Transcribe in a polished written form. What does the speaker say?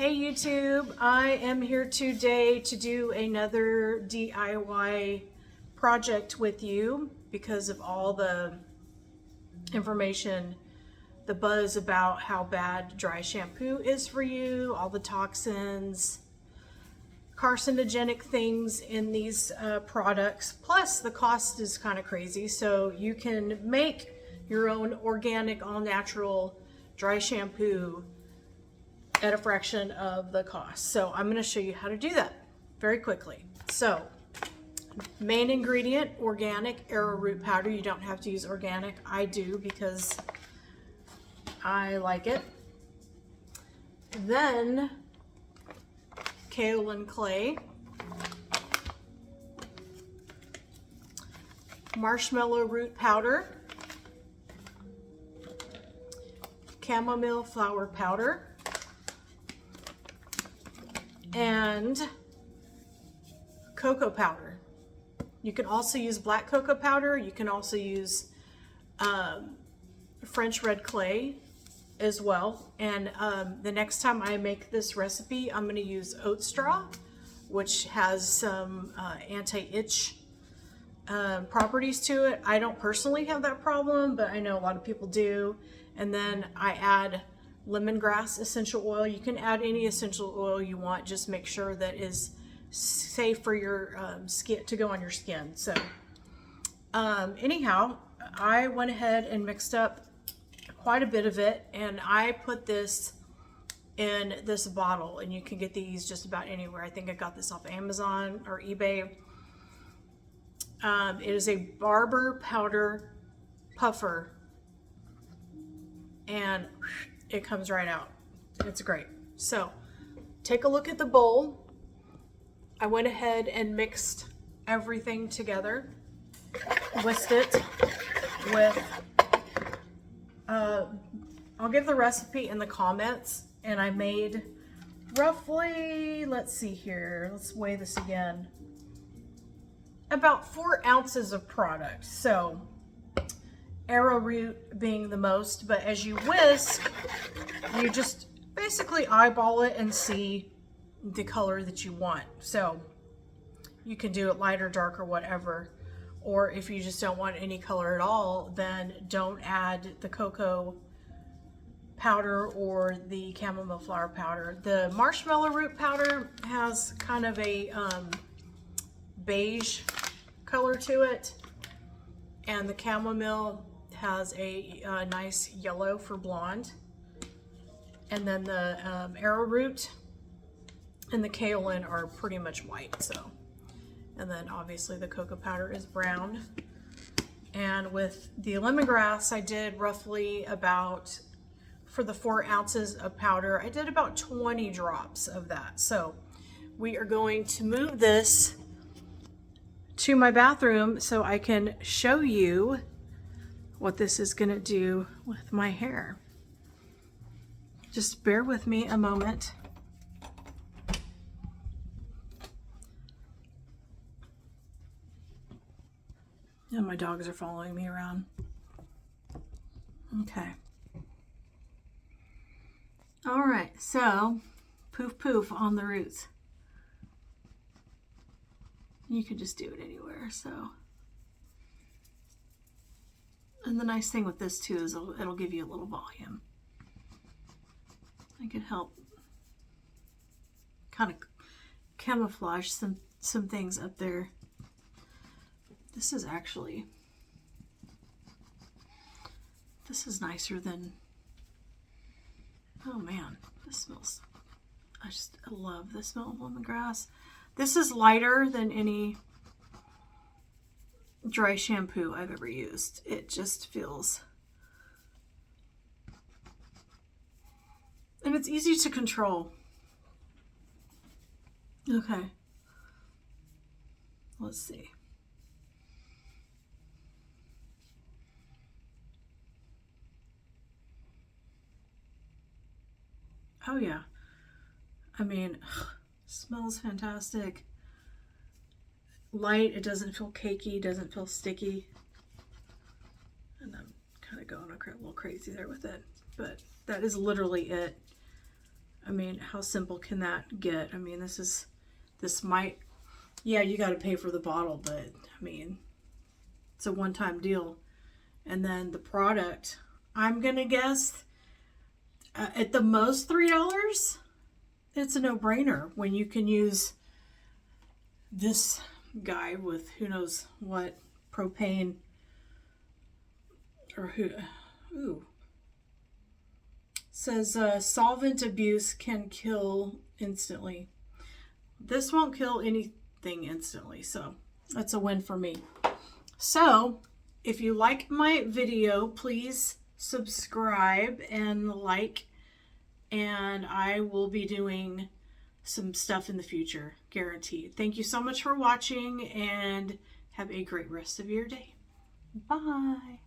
Hey YouTube, I am here today to do another DIY project with you because of all the information, the buzz about how bad dry shampoo is for you, all the toxins, carcinogenic things in these products, plus the cost is kind of crazy. So you can make your own organic, all natural dry shampoo at a fraction of the cost. So I'm going to show you how to do that very quickly. So main ingredient, organic arrowroot powder. You don't have to use organic. I do because I like it. Then kaolin clay, marshmallow root powder, chamomile flower powder, and cocoa powder. You can also use black cocoa powder. You can also use French red clay as well. And the next time I make this recipe, I'm going to use oat straw, which has some anti-itch properties to it. I don't personally have that problem, but I know a lot of people do. And then I add lemongrass essential oil. You can add any essential oil you want, just make sure that is safe for your skin to go on your skin. So anyhow, I went ahead and mixed up quite a bit of it, and I put this in this bottle, and you can get these just about anywhere. I think I got this off Amazon or eBay. It is a barber powder puffer, and it comes right out. It's great. So take a look at the bowl. I went ahead and mixed everything together, whisked it with, I'll give the recipe in the comments, and I made roughly, let's see here, let's weigh this again, about 4 ounces of product. So arrowroot being the most, but as you whisk, you just basically eyeball it and see the color that you want. So you can do it light or dark or whatever, or if you just don't want any color at all, then don't add the cocoa powder or the chamomile flower powder. The marshmallow root powder has kind of a beige color to it, and the chamomile has a nice yellow for blonde, and then the arrowroot and the kaolin are pretty much white. So, and then obviously the cocoa powder is brown. And with the lemongrass, I did roughly about, for the 4 ounces of powder, I did about 20 drops of that. So we are going to move this to my bathroom so I can show you what this is going to do with my hair. Just bear with me a moment. And my dogs are following me around. Okay. All right, so poof poof on the roots. You could just do it anywhere, so. And the nice thing with this too is it'll give you a little volume. I could help kind of camouflage some things up there. This is actually, this is nicer than, oh man, this smells, I love the smell of lemongrass. This is lighter than any dry shampoo I've ever used. It just feels, and it's easy to control. Okay, let's see. Oh yeah, I mean, smells fantastic. Light, it doesn't feel cakey, doesn't feel sticky. And I'm kind of going a little crazy there with it, but that is literally it. I mean, how simple can that get? I mean, this might, yeah, you got to pay for the bottle, but I mean, it's a one-time deal. And then the product, I'm going to guess at the most $3. It's a no-brainer when you can use this guy with who knows what propane or who. Ooh. Says solvent abuse can kill instantly. This won't kill anything instantly, so that's a win for me. So if you like my video, please subscribe and like, and I will be doing some stuff in the future, guaranteed. Thank you so much for watching, and have a great rest of your day. Bye.